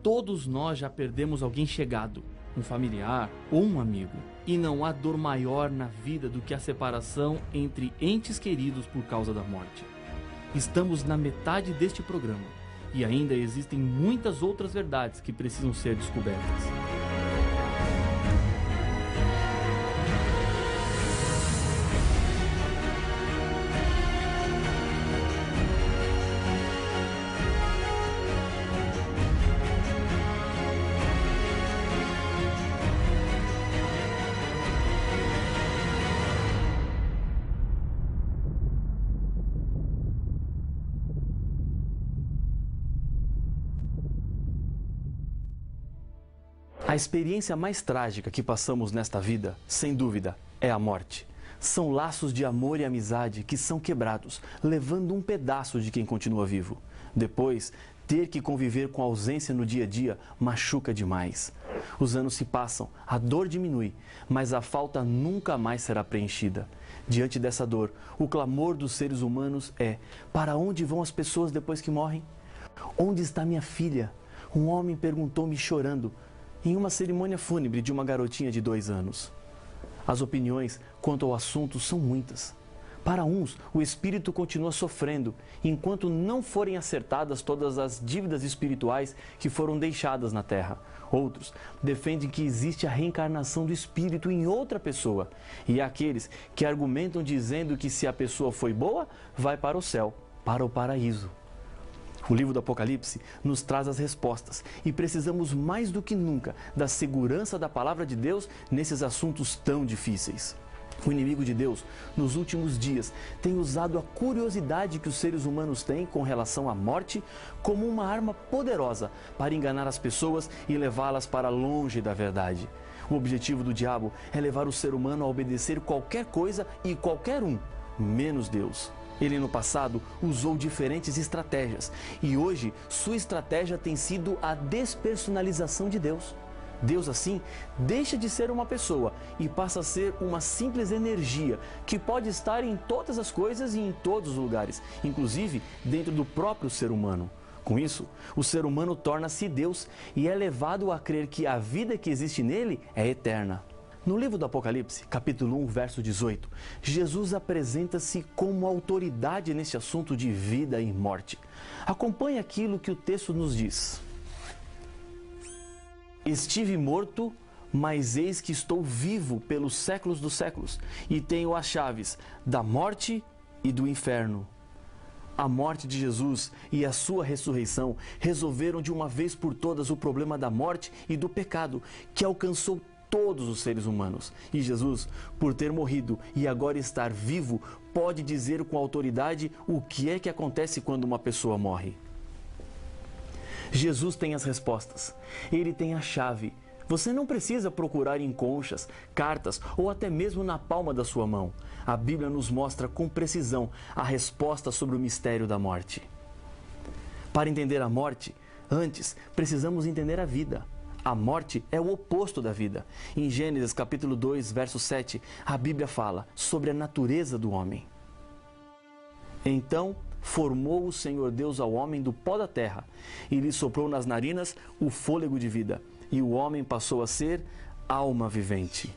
Todos nós já perdemos alguém chegado, um familiar ou um amigo. E não há dor maior na vida do que a separação entre entes queridos por causa da morte. Estamos na metade deste programa e ainda existem muitas outras verdades que precisam ser descobertas. A experiência mais trágica que passamos nesta vida, sem dúvida, é a morte. São laços de amor e amizade que são quebrados, levando um pedaço de quem continua vivo. Depois, ter que conviver com a ausência no dia a dia machuca demais. Os anos se passam, a dor diminui, mas a falta nunca mais será preenchida. Diante dessa dor, o clamor dos seres humanos é: para onde vão as pessoas depois que morrem? Onde está minha filha? Um homem perguntou-me chorando, em uma cerimônia fúnebre de uma garotinha de 2 anos. As opiniões quanto ao assunto são muitas. Para uns, o espírito continua sofrendo, enquanto não forem acertadas todas as dívidas espirituais que foram deixadas na terra. Outros defendem que existe a reencarnação do espírito em outra pessoa. E há aqueles que argumentam dizendo que se a pessoa foi boa, vai para o céu, para o paraíso. O livro do Apocalipse nos traz as respostas e precisamos mais do que nunca da segurança da palavra de Deus nesses assuntos tão difíceis. O inimigo de Deus, nos últimos dias, tem usado a curiosidade que os seres humanos têm com relação à morte como uma arma poderosa para enganar as pessoas e levá-las para longe da verdade. O objetivo do diabo é levar o ser humano a obedecer qualquer coisa e qualquer um, menos Deus. Ele no passado usou diferentes estratégias e hoje sua estratégia tem sido a despersonalização de Deus. Deus assim deixa de ser uma pessoa e passa a ser uma simples energia que pode estar em todas as coisas e em todos os lugares, inclusive dentro do próprio ser humano. Com isso, o ser humano torna-se Deus e é levado a crer que a vida que existe nele é eterna. No livro do Apocalipse, capítulo 1, verso 18, Jesus apresenta-se como autoridade nesse assunto de vida e morte. Acompanhe aquilo que o texto nos diz. Estive morto, mas eis que estou vivo pelos séculos dos séculos, e tenho as chaves da morte e do inferno. A morte de Jesus e a sua ressurreição resolveram de uma vez por todas o problema da morte e do pecado, que alcançou todos os seres humanos. E Jesus, por ter morrido e agora estar vivo, pode dizer com autoridade o que é que acontece quando uma pessoa morre. Jesus tem as respostas. Ele tem a chave. Você não precisa procurar em conchas, cartas ou até mesmo na palma da sua mão. A Bíblia nos mostra com precisão a resposta sobre o mistério da morte. Para entender a morte, antes precisamos entender a vida. A morte é o oposto da vida. Em Gênesis capítulo 2, verso 7, a Bíblia fala sobre a natureza do homem. Então formou o Senhor Deus ao homem do pó da terra e lhe soprou nas narinas o fôlego de vida, e o homem passou a ser alma vivente.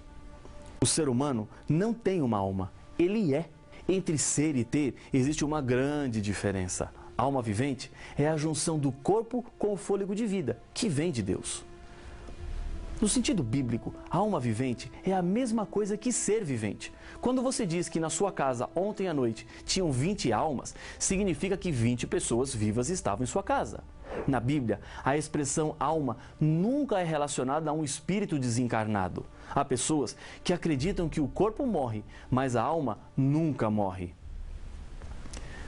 O ser humano não tem uma alma, ele é. Entre ser e ter existe uma grande diferença. A alma vivente é a junção do corpo com o fôlego de vida, que vem de Deus. No sentido bíblico, a alma vivente é a mesma coisa que ser vivente. Quando você diz que na sua casa ontem à noite tinham 20 almas, significa que 20 pessoas vivas estavam em sua casa. Na Bíblia, a expressão alma nunca é relacionada a um espírito desencarnado. Há pessoas que acreditam que o corpo morre, mas a alma nunca morre.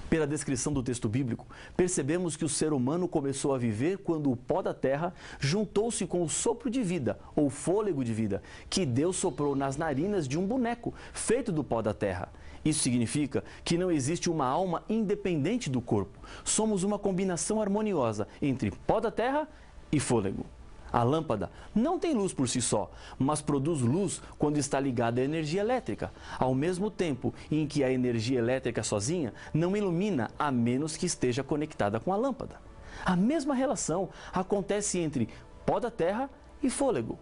Pela descrição do texto bíblico, percebemos que o ser humano começou a viver quando o pó da terra juntou-se com o sopro de vida, ou fôlego de vida, que Deus soprou nas narinas de um boneco feito do pó da terra. Isso significa que não existe uma alma independente do corpo. Somos uma combinação harmoniosa entre pó da terra e fôlego. A lâmpada não tem luz por si só, mas produz luz quando está ligada à energia elétrica, ao mesmo tempo em que a energia elétrica sozinha não ilumina a menos que esteja conectada com a lâmpada. A mesma relação acontece entre pó da terra e fôlego.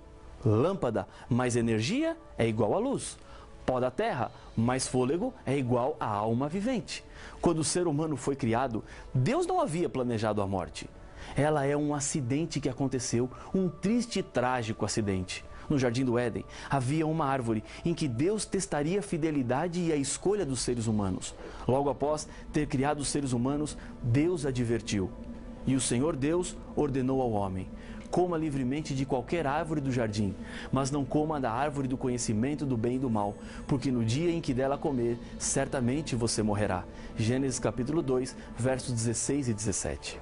Lâmpada mais energia é igual a luz. Pó da terra mais fôlego é igual a alma vivente. Quando o ser humano foi criado, Deus não havia planejado a morte. Ela é um acidente que aconteceu, um triste e trágico acidente. No Jardim do Éden, havia uma árvore em que Deus testaria a fidelidade e a escolha dos seres humanos. Logo após ter criado os seres humanos, Deus advertiu. E o Senhor Deus ordenou ao homem: coma livremente de qualquer árvore do jardim, mas não coma da árvore do conhecimento do bem e do mal, porque no dia em que dela comer, certamente você morrerá. Gênesis capítulo 2, versos 16 e 17.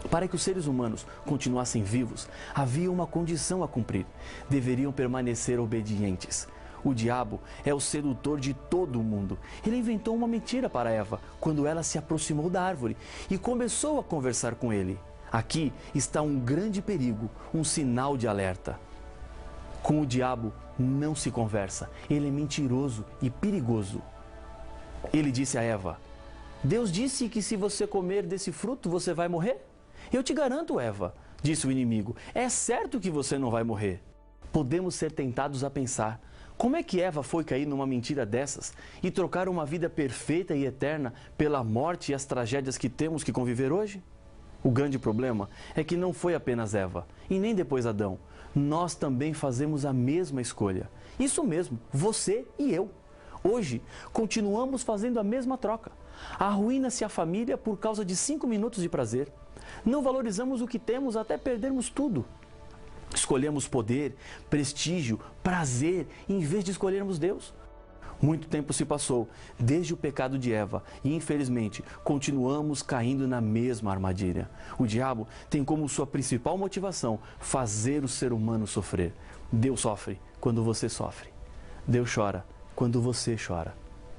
Para que os seres humanos continuassem vivos, havia uma condição a cumprir: deveriam permanecer obedientes. O diabo é o sedutor de todo o mundo. Ele inventou uma mentira para Eva quando ela se aproximou da árvore e começou a conversar com ele. Aqui está um grande perigo, um sinal de alerta. Com o diabo não se conversa, ele é mentiroso e perigoso. Ele disse a Eva: Deus disse que se você comer desse fruto você vai morrer? Eu te garanto, Eva, disse o inimigo, é certo que você não vai morrer. Podemos ser tentados a pensar: como é que Eva foi cair numa mentira dessas e trocar uma vida perfeita e eterna pela morte e as tragédias que temos que conviver hoje? O grande problema é que não foi apenas Eva, e nem depois Adão. Nós também fazemos a mesma escolha. Isso mesmo, você e eu. Hoje, continuamos fazendo a mesma troca. Arruína-se a família por causa de 5 minutos de prazer. Não valorizamos o que temos até perdermos tudo. Escolhemos poder, prestígio, prazer, em vez de escolhermos Deus. Muito tempo se passou desde o pecado de Eva e, infelizmente, continuamos caindo na mesma armadilha. O diabo tem como sua principal motivação fazer o ser humano sofrer. Deus sofre quando você sofre. Deus chora quando você chora.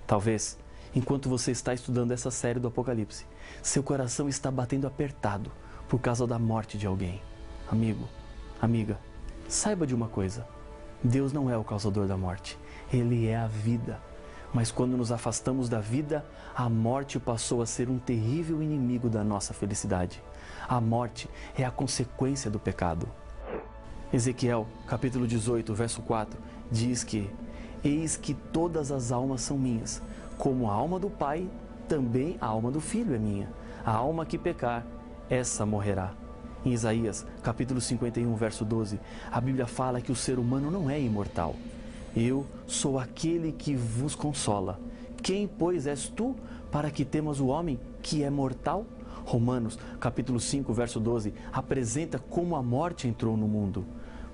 Talvez, enquanto você está estudando essa série do Apocalipse, seu coração está batendo apertado por causa da morte de alguém. Amigo, amiga, saiba de uma coisa: Deus não é o causador da morte. Ele é a vida. Mas quando nos afastamos da vida, a morte passou a ser um terrível inimigo da nossa felicidade. A morte é a consequência do pecado. Ezequiel, capítulo 18, verso 4, diz que: eis que todas as almas são minhas, como a alma do Pai, também a alma do Filho é minha. A alma que pecar, essa morrerá. Em Isaías, capítulo 51, verso 12, a Bíblia fala que o ser humano não é imortal. Eu sou aquele que vos consola. Quem, pois, és tu para que temas o homem que é mortal? Romanos, capítulo 5, verso 12, apresenta como a morte entrou no mundo.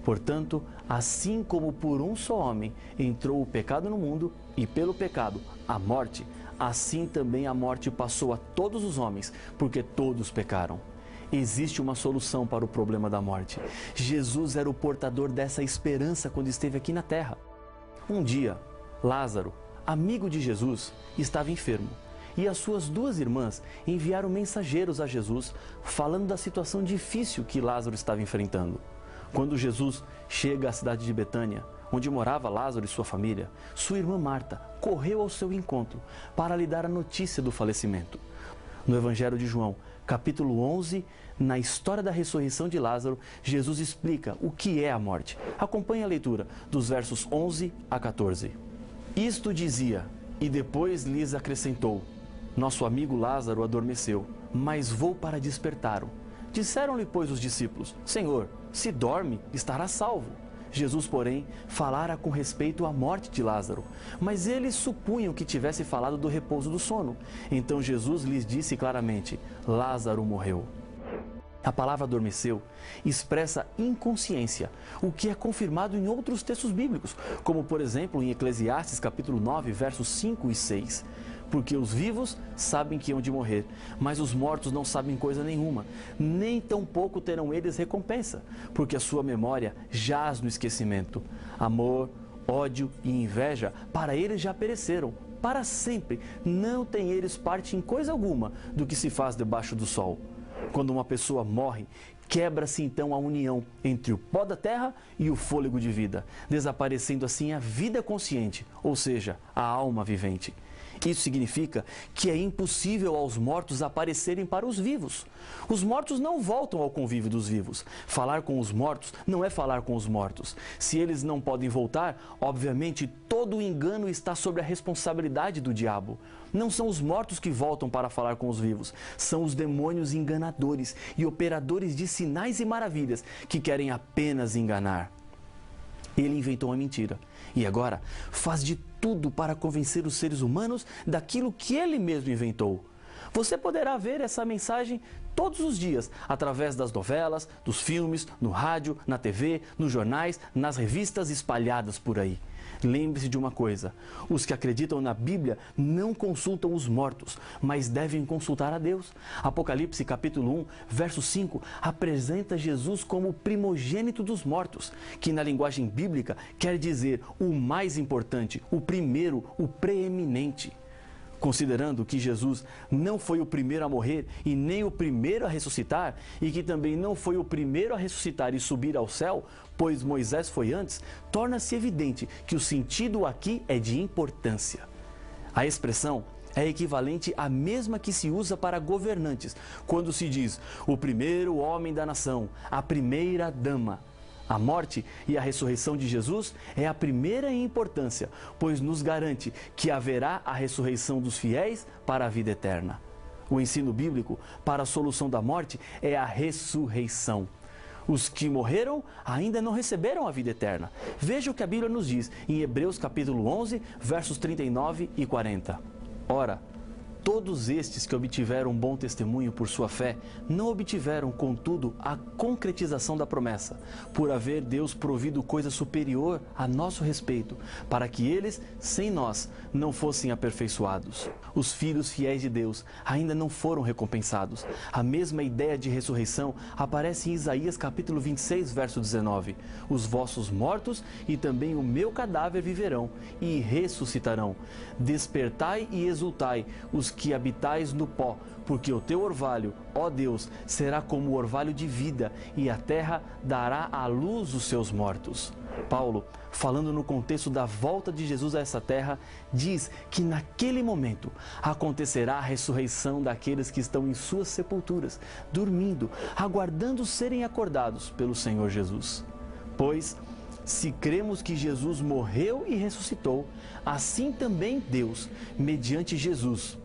Portanto, assim como por um só homem entrou o pecado no mundo, e pelo pecado a morte, assim também a morte passou a todos os homens, porque todos pecaram. Existe uma solução para o problema da morte. Jesus era o portador dessa esperança quando esteve aqui na terra. Um dia, Lázaro, amigo de Jesus, estava enfermo, e as suas 2 irmãs enviaram mensageiros a Jesus falando da situação difícil que Lázaro estava enfrentando. Quando Jesus chega à cidade de Betânia, onde morava Lázaro e sua família, sua irmã Marta correu ao seu encontro para lhe dar a notícia do falecimento. No Evangelho de João, capítulo 11, na história da ressurreição de Lázaro, Jesus explica o que é a morte. Acompanhe a leitura dos versos 11 a 14. Isto dizia, e depois lhes acrescentou: nosso amigo Lázaro adormeceu, mas vou para despertá-lo. Disseram-lhe, pois, os discípulos: Senhor, se dorme, estará salvo. Jesus, porém, falara com respeito à morte de Lázaro, mas eles supunham que tivesse falado do repouso do sono. Então Jesus lhes disse claramente: Lázaro morreu. A palavra adormeceu expressa inconsciência, o que é confirmado em outros textos bíblicos, como por exemplo em Eclesiastes capítulo 9, versos 5 e 6. Porque os vivos sabem que hão de morrer, mas os mortos não sabem coisa nenhuma, nem tampouco terão eles recompensa, porque a sua memória jaz no esquecimento. Amor, ódio e inveja, para eles já pereceram, para sempre. Não têm eles parte em coisa alguma do que se faz debaixo do sol. Quando uma pessoa morre, quebra-se então a união entre o pó da terra e o fôlego de vida, desaparecendo assim a vida consciente, ou seja, a alma vivente. Isso significa que é impossível aos mortos aparecerem para os vivos. Os mortos não voltam ao convívio dos vivos. Falar com os mortos não é falar com os mortos. Se eles não podem voltar, obviamente todo o engano está sobre a responsabilidade do diabo. Não são os mortos que voltam para falar com os vivos. São os demônios enganadores e operadores de sinais e maravilhas que querem apenas enganar. Ele inventou uma mentira e agora faz de tudo para convencer os seres humanos daquilo que ele mesmo inventou. Você poderá ver essa mensagem todos os dias, através das novelas, dos filmes, no rádio, na TV, nos jornais, nas revistas espalhadas por aí. Lembre-se de uma coisa: os que acreditam na Bíblia não consultam os mortos, mas devem consultar a Deus. Apocalipse capítulo 1, verso 5, apresenta Jesus como o primogênito dos mortos, que na linguagem bíblica quer dizer o mais importante, o primeiro, o preeminente. Considerando que Jesus não foi o primeiro a morrer e nem o primeiro a ressuscitar, e que também não foi o primeiro a ressuscitar e subir ao céu, pois Moisés foi antes, torna-se evidente que o sentido aqui é de importância. A expressão é equivalente à mesma que se usa para governantes, quando se diz o primeiro homem da nação, a primeira dama. A morte e a ressurreição de Jesus é a primeira em importância, pois nos garante que haverá a ressurreição dos fiéis para a vida eterna. O ensino bíblico para a solução da morte é a ressurreição. Os que morreram ainda não receberam a vida eterna. Veja o que a Bíblia nos diz em Hebreus capítulo 11, versos 39 e 40. Ora, todos estes que obtiveram bom testemunho por sua fé, não obtiveram, contudo, a concretização da promessa, por haver Deus provido coisa superior a nosso respeito, para que eles, sem nós, não fossem aperfeiçoados. Os filhos fiéis de Deus ainda não foram recompensados. A mesma ideia de ressurreição aparece em Isaías capítulo 26, verso 19. Os vossos mortos e também o meu cadáver viverão e ressuscitarão. Despertai e exultai, os que habitais no pó, porque o teu orvalho, ó Deus, será como o orvalho de vida, e a terra dará à luz os seus mortos. Paulo, falando no contexto da volta de Jesus a essa terra, diz que naquele momento acontecerá a ressurreição daqueles que estão em suas sepulturas, dormindo, aguardando serem acordados pelo Senhor Jesus. Pois, se cremos que Jesus morreu e ressuscitou, assim também Deus, mediante Jesus,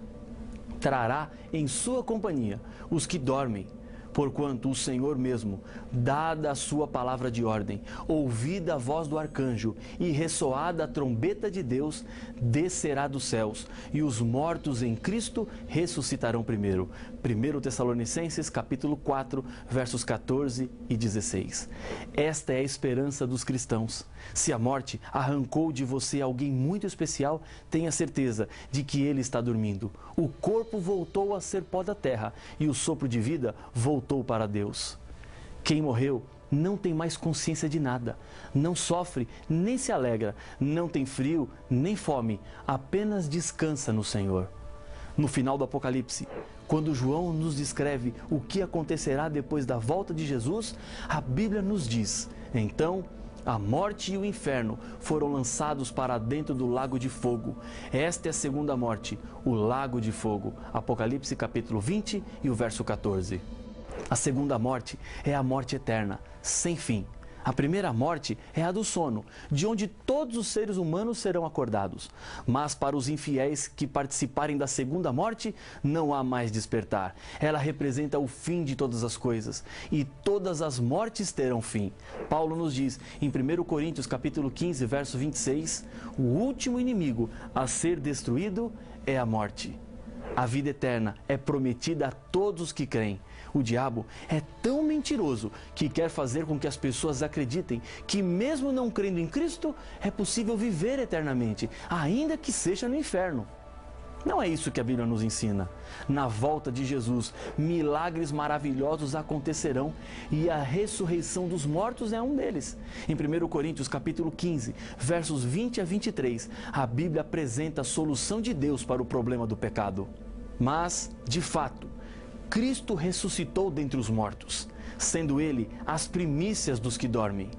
trará em sua companhia os que dormem, porquanto o Senhor mesmo, dada a sua palavra de ordem, ouvida a voz do arcanjo e ressoada a trombeta de Deus, descerá dos céus, e os mortos em Cristo ressuscitarão primeiro. 1 Tessalonicenses capítulo 4, versos 14 e 16. Esta é a esperança dos cristãos. Se a morte arrancou de você alguém muito especial, tenha certeza de que ele está dormindo. O corpo voltou a ser pó da terra e o sopro de vida voltou para Deus. Quem morreu não tem mais consciência de nada, não sofre nem se alegra, não tem frio nem fome, apenas descansa no Senhor. No final do Apocalipse, quando João nos descreve o que acontecerá depois da volta de Jesus, a Bíblia nos diz: então a morte e o inferno foram lançados para dentro do lago de fogo. Esta é a segunda morte, o lago de fogo. Apocalipse capítulo 20 e o verso 14. A segunda morte é a morte eterna, sem fim. A primeira morte é a do sono, de onde todos os seres humanos serão acordados. Mas para os infiéis que participarem da segunda morte, não há mais despertar. Ela representa o fim de todas as coisas, e todas as mortes terão fim. Paulo nos diz em 1 Coríntios capítulo 15, verso 26, o último inimigo a ser destruído é a morte. A vida eterna é prometida a todos que creem. O diabo é tão mentiroso que quer fazer com que as pessoas acreditem que, mesmo não crendo em Cristo, é possível viver eternamente, ainda que seja no inferno. Não é isso que a Bíblia nos ensina. Na volta de Jesus, milagres maravilhosos acontecerão e a ressurreição dos mortos é um deles. Em 1 Coríntios capítulo 15, versos 20 a 23, a Bíblia apresenta a solução de Deus para o problema do pecado. Mas, de fato, Cristo ressuscitou dentre os mortos, sendo Ele as primícias dos que dormem.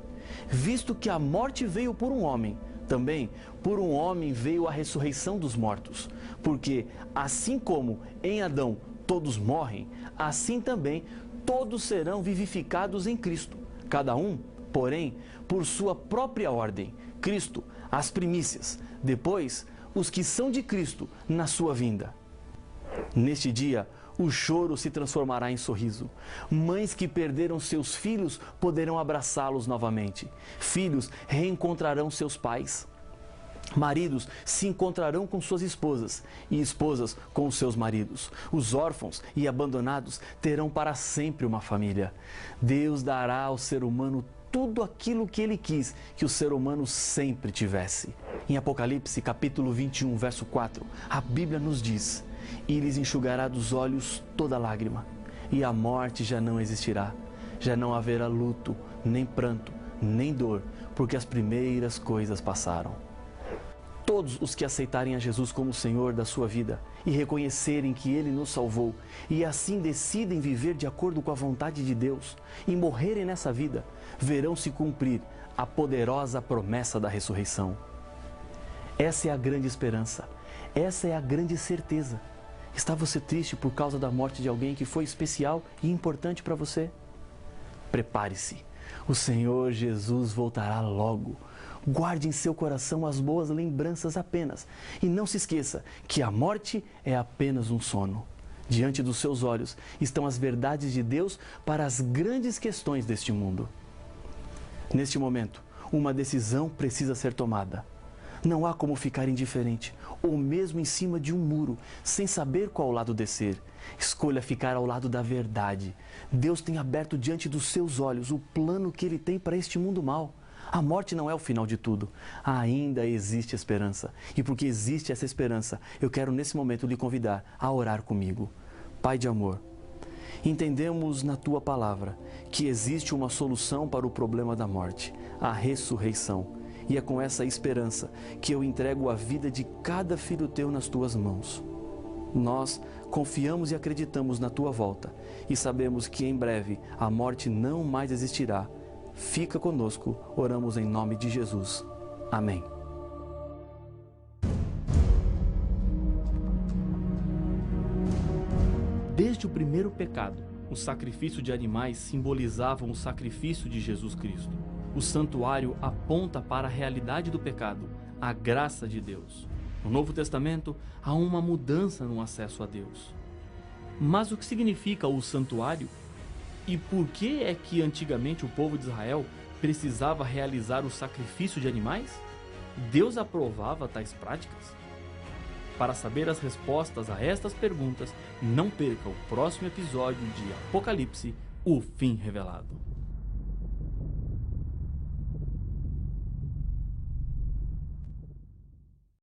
Visto que a morte veio por um homem, Também, por um homem veio a ressurreição dos mortos, porque assim como em Adão todos morrem, assim também todos serão vivificados em Cristo. Cada um, porém, por sua própria ordem. Cristo, as primícias, depois os que são de Cristo na sua vinda. Neste dia, o choro se transformará em sorriso. Mães que perderam seus filhos poderão abraçá-los novamente. Filhos reencontrarão seus pais. Maridos se encontrarão com suas esposas e esposas com os seus maridos. Os órfãos e abandonados terão para sempre uma família. Deus dará ao ser humano tudo aquilo que ele quis que o ser humano sempre tivesse. Em Apocalipse, capítulo 21, verso 4, a Bíblia nos diz: "E lhes enxugará dos olhos toda lágrima, e a morte já não existirá. Já não haverá luto, nem pranto, nem dor, porque as primeiras coisas passaram." Todos os que aceitarem a Jesus como Senhor da sua vida e reconhecerem que Ele nos salvou e assim decidem viver de acordo com a vontade de Deus e morrerem nessa vida, verão se cumprir a poderosa promessa da ressurreição. Essa é a grande esperança, essa é a grande certeza. Está você triste por causa da morte de alguém que foi especial e importante para você? Prepare-se, o Senhor Jesus voltará logo. Guarde em seu coração as boas lembranças apenas e não se esqueça que a morte é apenas um sono. Diante dos seus olhos estão as verdades de Deus para as grandes questões deste mundo. Neste momento, uma decisão precisa ser tomada. Não há como ficar indiferente ou mesmo em cima de um muro sem saber qual lado descer. Escolha ficar ao lado da verdade. Deus tem aberto diante dos seus olhos o plano que Ele tem para este mundo mau. A morte não é o final de tudo. Ainda existe esperança. E porque existe essa esperança, eu quero nesse momento lhe convidar a orar comigo. Pai de amor, entendemos na Tua palavra que existe uma solução para o problema da morte, a ressurreição. E é com essa esperança que eu entrego a vida de cada filho Teu nas Tuas mãos. Nós confiamos e acreditamos na Tua volta e sabemos que em breve a morte não mais existirá. Fica conosco, oramos em nome de Jesus. Amém. Desde o primeiro pecado, o sacrifício de animais simbolizavam o sacrifício de Jesus Cristo. O santuário aponta para a realidade do pecado, a graça de Deus. No Novo Testamento, há uma mudança no acesso a Deus. Mas o que significa o santuário? E por que é que antigamente o povo de Israel precisava realizar o sacrifício de animais? Deus aprovava tais práticas? Para saber as respostas a estas perguntas, não perca o próximo episódio de Apocalipse, o fim revelado.